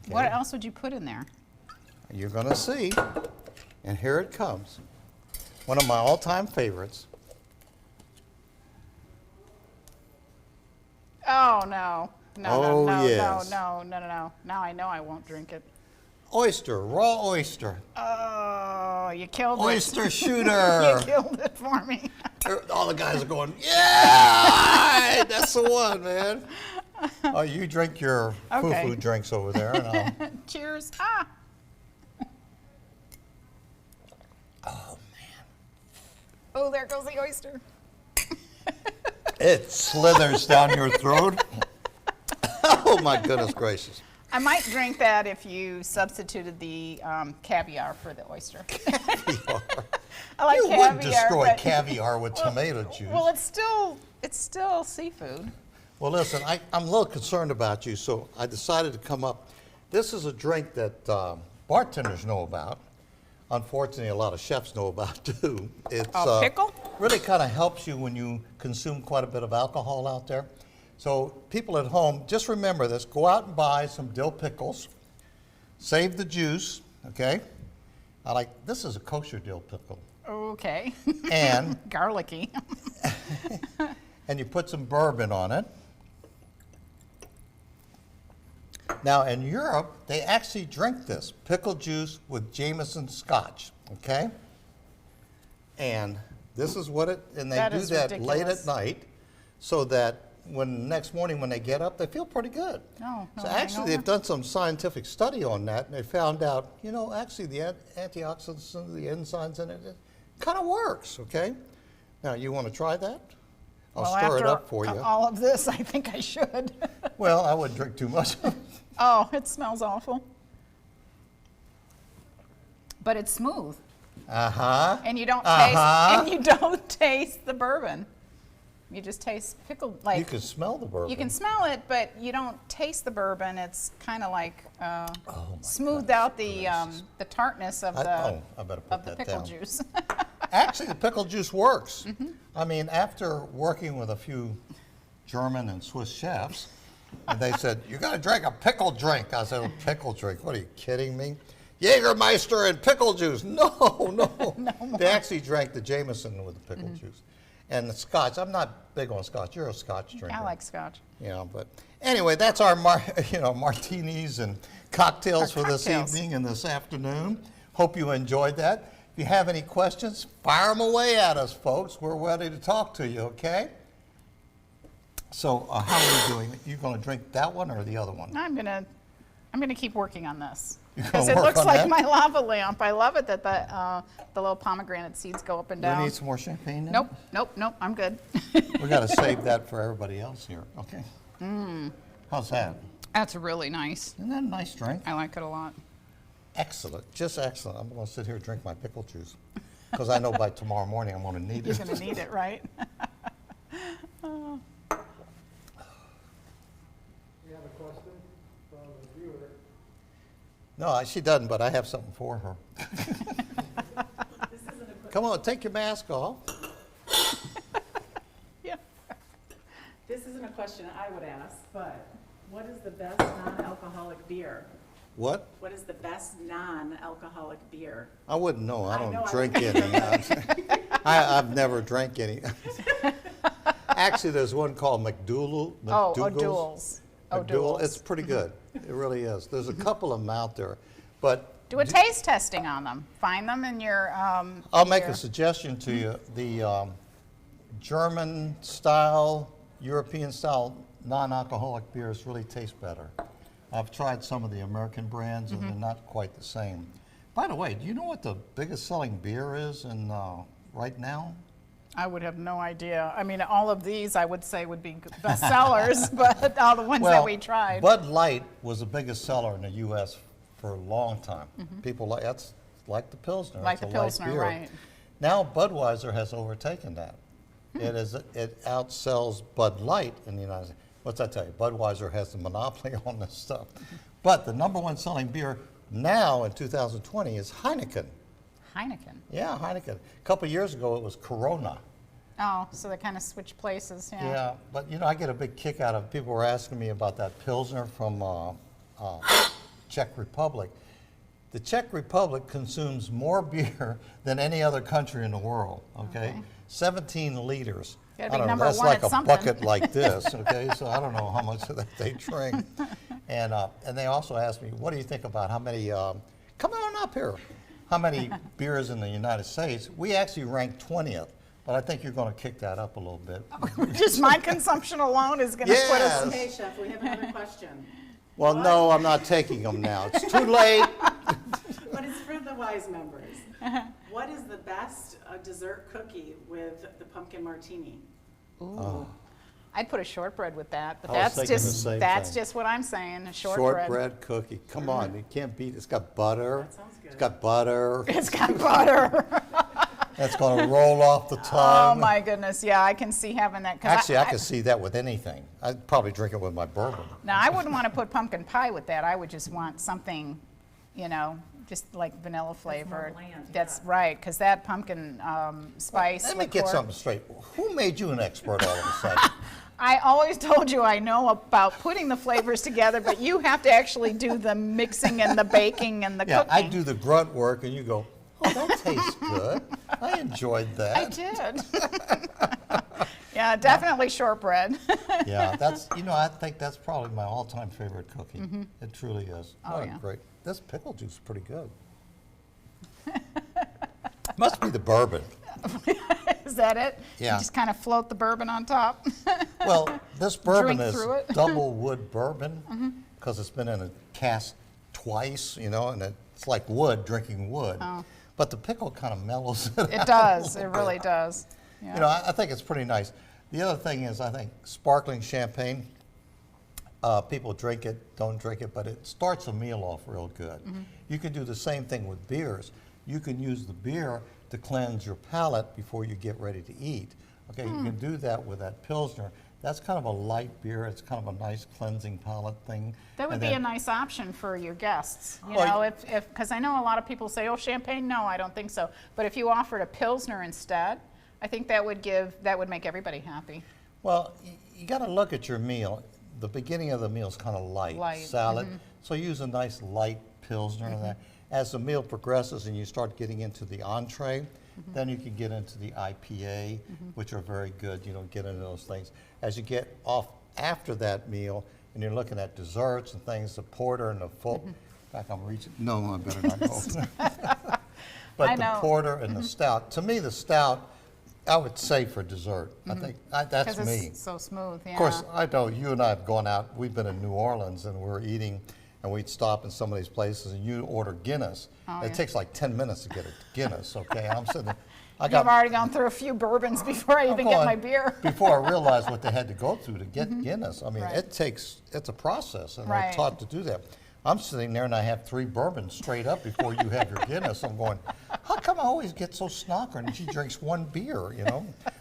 Okay. What else would you put in there? You're gonna see. And here it comes. One of my all-time favorites. Oh, no. No, Oh, no, no, yes. no, no, no, no, no. Now I know I won't drink it. Oyster, raw oyster. Oh, you killed it. Oyster shooter. You killed it for me. All the guys are going, yeah, that's the one, man. Oh, you drink your Okay. foo-foo drinks over there. And I'll, Cheers. Ah. oh, man. Oh, there goes the oyster. It slithers down your throat. Oh, my goodness gracious. I might drink that if you substituted the caviar for the oyster. Caviar. I like You caviar. wouldn't destroy but- caviar with tomato juice. Well, it's still seafood. Well, listen, I'm a little concerned about you, so I decided to come up. This is a drink that bartenders know about. Unfortunately, a lot of chefs know about too. It's Pickle? really kind of helps you when you consume quite a bit of alcohol out there. So people at home, just remember this. Go out and buy some dill pickles. Save the juice, okay? This is a kosher dill pickle. Okay. And Garlicky. and you put some bourbon on it. Now, in Europe, they actually drink this pickle juice with Jameson scotch, okay? And this is what and they That do is that late ridiculous. at night so that next morning when they get up, they feel pretty good. No, So hangover? actually, they've done some scientific study on that, and they found out, actually the antioxidants and the enzymes in it kind of works, okay? Now, you want to try that? I'll Well, stir it after up for you. all of this, I think I should. Well, I wouldn't drink too much. Oh, it smells awful. But it's smooth, Uh-huh. and you don't Uh-huh. taste. And you don't taste the bourbon. You just taste pickle. Like You can smell the bourbon. you can smell it, but you don't taste the bourbon. It's kind of like Oh, my smoothed goodness out gracious. the tartness of I the better put that pickle down. juice. Actually, the pickle juice works. Mm-hmm. I mean, after working with a few German and Swiss chefs, and they said, you got to drink a pickle drink. I said, a pickle drink? What are you kidding me? Jägermeister and pickle juice. No. They actually drank the Jameson with the pickle juice. And the scotch, I'm not big on scotch. You're a scotch drinker. I like scotch. But anyway, that's our martinis and cocktails Our for this cocktails. evening and this afternoon. Hope you enjoyed that. If you have any questions, fire them away at us, folks. We're ready to talk to you, okay? So how are you doing? You going to drink that one or the other one? I'm gonna keep working on this You're because gonna it work looks on like that? my lava lamp. I love it that the little pomegranate seeds go up and Do we down. need some more champagne now? Nope. I'm good. We got to save that for everybody else here, okay? How's that? That's really nice. Isn't that a nice drink? I like it a lot. Excellent, just excellent. I'm going to sit here and drink my pickle juice because I know by tomorrow morning I'm going to need You're it. gonna need it, right? We have a question from a viewer. No, she doesn't, but I have something for her. Come on, take your mask off. Yeah. This isn't a question I would ask, but what is the best non-alcoholic beer? What? What is the best non-alcoholic beer? I wouldn't know. I I don't know, I drink any. I've never drank any. Actually, there's one called McDougal's. O'Doul's. McDougal. It's pretty good. It really is. There's a couple of them out there, but Do a taste testing on them. Find them in your. I'll make your- a suggestion to you. The German style, European style non-alcoholic beers really taste better. I've tried some of the American brands and they're not quite the same. By the way, do you know what the biggest selling beer is right now? I would have no idea. I mean, all of these I would say would be bestsellers, but all the ones that we tried. Bud Light was the biggest seller in the U.S. for a long time. People like that's like the Pilsner. Like it's the a light Pilsner, beer. right. Now Budweiser has overtaken that. It outsells Bud Light in the United States. What's that tell you? Budweiser has the monopoly on this stuff. But the number one selling beer now in 2020 is Heineken. Heineken. Yeah, Heineken. A couple years ago it was Corona. Oh, so they kind of switch places, yeah. Yeah, but I get a big kick out of people were asking me about that Pilsner from Czech Republic. The Czech Republic consumes more beer than any other country in the world, okay? 17 liters. Gotta I be don't know, number that's one like at a something. bucket like this, okay? So I don't know how much of that they drink. And they also asked me, what do you think about how many, come on up here, how many beers in the United States? We actually rank 20th, but I think you're going to kick that up a little bit. Just my consumption alone is going to put us. Yes. Okay, Chef, we have another question. Well, no, I'm not taking them now. It's too late. But it's for the wise members. What is the best dessert cookie with the pumpkin martini? Ooh. I'd put a shortbread with that, but I was that's thinking the just same that's thing. just what I'm saying. A shortbread. Shortbread cookie. Come on, you can't beat it. It's got butter. That sounds good. It's got butter. It's got butter. That's going to roll off the Oh tongue. my goodness, yeah, I can see having that. 'Cause Actually, I could see that with anything. I'd probably drink it with my bourbon. Now, I wouldn't want to put pumpkin pie with that. I would just want something, just like vanilla flavored. bland, That's yeah. right, because that pumpkin spice. Let me get liqueur- something straight. Who made you an expert all of a sudden? I always told you I know about putting the flavors together, but you have to actually do the mixing and the baking and the Yeah, cooking. I do the grunt work, and you go, oh, that tastes good. I enjoyed that. I did. Yeah, definitely shortbread. Yeah, that's, I think that's probably my all-time favorite cookie. It truly is. Oh, What a yeah. great. This pickle juice is pretty good. Must be the bourbon. Is that it? Yeah. You just kind of float the bourbon on top. Well, this bourbon Drink is through it. double wood bourbon because it's been in a cask twice, and it's like wood, drinking wood. Oh. But the pickle kind of mellows it It out does. a It little really bit. does. Yeah. I think it's pretty nice. The other thing is, I think sparkling champagne, people drink it, don't drink it, but it starts a meal off real good. You can do the same thing with beers. You can use the beer to cleanse your palate before you get ready to eat. Okay, you can do that with that Pilsner. That's kind of a light beer. It's kind of a nice cleansing palate thing. That would And be then- a nice option for your guests. Well, Because I know a lot of people say, oh, champagne, no, I don't think so. But if you offered a Pilsner instead, I think that would make everybody happy. Well, you got to look at your meal. The beginning of the meal is kind of light, Light, salad. So use a nice light Pilsner and that. As the meal progresses and you start getting into the entree, then you can get into the IPA, which are very good. You don't get into those things. As you get off after that meal and you're looking at desserts and things, the porter and the full. In fact, I'm reaching. No, I better not go. But I the know. porter and the stout. To me, the stout, I would say for dessert. I think that's 'Cause me. it's so smooth, yeah. Of course, I know you and I have gone out. We've been in New Orleans and we're eating, and we'd stop in some of these places, and you order Guinness. Oh, It yeah. takes like 10 minutes to get a Guinness. Okay, I'm sitting there. I've already gone through a few bourbons before I I'm even get going- my beer. Before I realized what they had to go through to get Guinness. I mean, Right. it's a process, and Right. I'm taught to do that. I'm sitting there and I have 3 bourbons straight up before you have your Guinness. I'm going, how come I always get so snockered and she drinks 1 beer,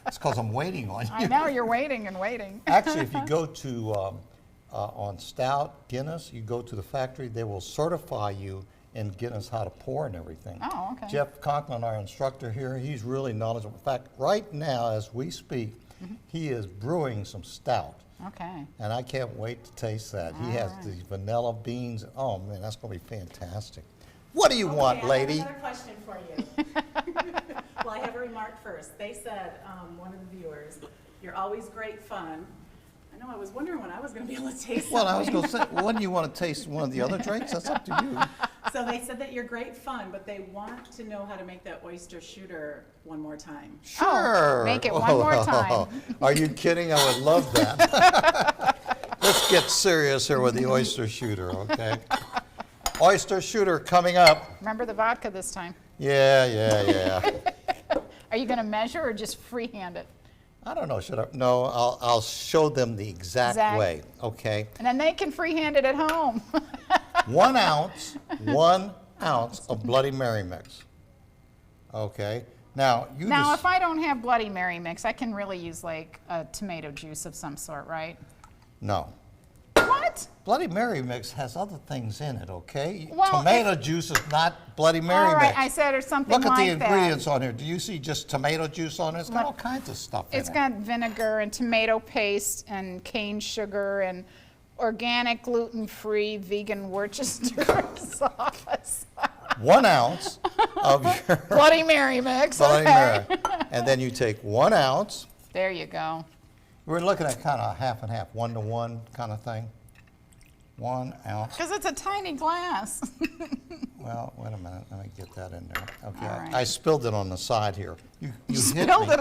It's because I'm waiting on you. I know, you're waiting and waiting. Actually, if you go to, on Stout, Guinness, you go to the factory, they will certify you in Guinness how to pour and everything. Oh, okay. Jeff Conklin, our instructor here, he's really knowledgeable. In fact, right now, as we speak, he is brewing some stout. Okay. And I can't wait to taste that. He has these vanilla beans. Oh, man, that's going to be fantastic. What do you want, lady? I have another question for you. Well, I have a remark first. They said, one of the viewers, you're always great fun. I know, I was wondering when I was going to be able to taste Well, I was something. going to say, when do you want to taste one of the other drinks? That's up to you. So they said that you're great fun, but they want to know how to make that oyster shooter one more time. Sure. make it one more time. Are you kidding? I would love that. Let's get serious here with the oyster shooter, okay? Oyster shooter coming up. Remember the vodka this time. Yeah. Are you going to measure or just freehand it? I don't know, should I? No, I'll show them the exact way, okay? And then they can freehand it at home. 1 ounce, 1 ounce of Bloody Mary mix. Okay, now you Now, just, if I don't have Bloody Mary mix, I can really use like a tomato juice of some sort, right? no. What? Bloody Mary mix has other things in it, okay? Well, Tomato juice is not Bloody Mary All right, mix. I said or something Look at like the that. ingredients on here. Do you see just tomato juice on it? It's got Look, all kinds of stuff in It's it. got vinegar and tomato paste and cane sugar and organic gluten-free vegan Worcestershire sauce. 1 ounce of your Bloody Mary mix. Bloody Okay. Mary. And then you take 1 ounce. There you go. We're looking at kind of half and half, 1-to-1 kind of thing. 1 ounce. Because it's a tiny glass. Well, wait a minute. Let me get that in there. Okay, All right. I spilled it on the side here. You hit Spilled me. it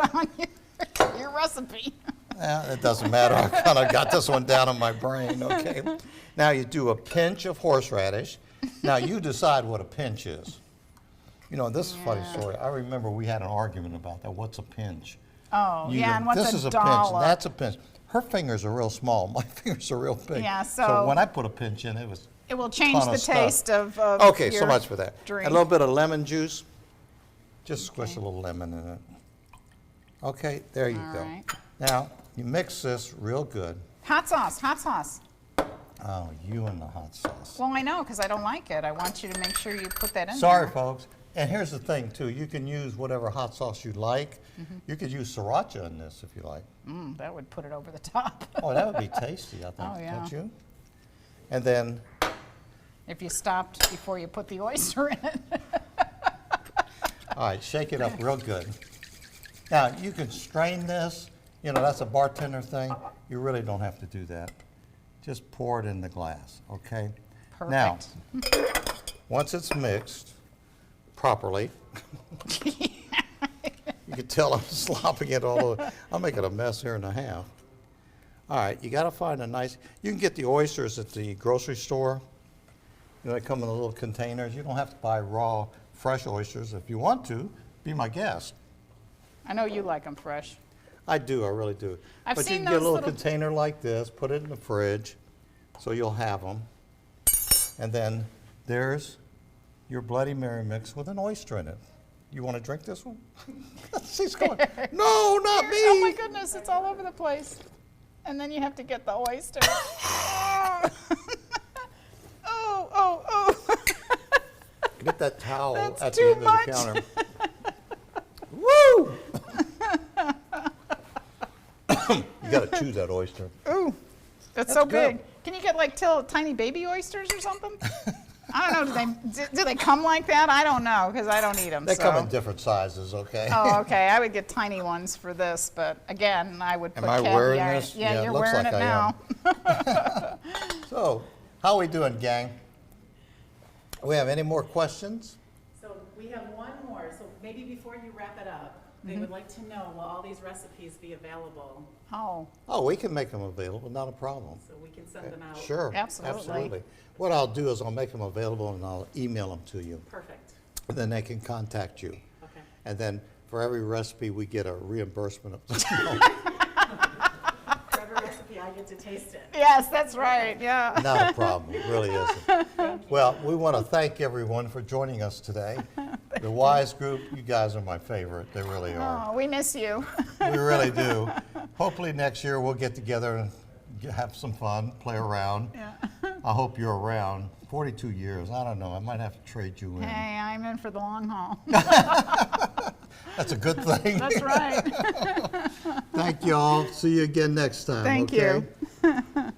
on your recipe. Yeah, it doesn't matter. I kind of got this one down in my brain. Okay. Now you do a pinch of horseradish. Now you decide what a pinch is. You know, this is a funny story. I remember we had an argument about that. What's a pinch? Oh, You yeah, go, and what's this a is a dollop? pinch. That's a pinch. Her fingers are real small. My fingers are real big. Yeah, so- when I put a pinch in, it was It will change ton the of stuff. taste of okay. So your much for that. drink. A little bit of lemon juice. Just squish a little lemon in it. Okay, there you All go. right. Now you mix this real good. Hot sauce, hot sauce. Oh, you and the hot sauce. Well, I know, because I don't like it. I want you to make sure you put that in Sorry, there. folks. And here's the thing, too. You can use whatever hot sauce you like. Mm-hmm. You could use sriracha in this if you like. That would put it over the top. Oh, that would be tasty, I think, Oh, yeah. don't you? And then, If you stopped before you put the oyster in it. all right, shake it up real good. Now, you can strain this. You know, that's a bartender thing. You really don't have to do that. Just pour it in the glass, okay? Now, once it's mixed properly, you can tell I'm slopping it all over. I'm making a mess here and a half. All right, you got to find a nice, you can get the oysters at the grocery store. You know, they come in little containers. You don't have to buy raw, fresh oysters. If you want to, be my guest. I know you like them fresh. I do, I really do. I've But you seen can get a those little little- container like this, put it in the fridge, so you'll have them. And then there's your Bloody Mary mix with an oyster in it. You want to drink this one? She's going, no, not me. Oh my goodness, it's all over the place. And then you have to get the oyster. Oh. Get that towel That's at too the end much. of the counter. Woo! You got to chew that oyster. Ooh, that's so good. big. Can you get like tiny baby oysters or something? I don't know. Do they come like that? I don't know because I don't eat them. They so. come in different sizes, okay? Oh, okay. I would get tiny ones for this, but again, I would put Am I caviar. wearing this? Yeah, Yeah, it you're looks wearing like it I now. So, how we doing, gang? We have any more questions? So we have one more, so maybe before you wrap it up, they would like to know, will all these recipes be available? Oh, Oh, we can make them available, not a problem. So we can send them out? Sure, Absolutely. absolutely. What I'll do is I'll make them available and I'll email them to you. Perfect, And then they can contact you. okay. And then for every recipe, we get a reimbursement of For every recipe, I get to taste it. yes, that's right. Yeah. Not a problem, it really isn't. Well, we want to thank everyone for joining us today. The Wise Group, you guys are my favorite, they really are. Oh, we miss you. We really do. Hopefully next year we'll get together and have some fun, play around. Yeah. I hope you're around. 42 years, I don't know, I might have to trade you in. Hey, I'm in for the long haul. That's a good thing. That's right. Thank you all. See you again next time. Thank okay? you.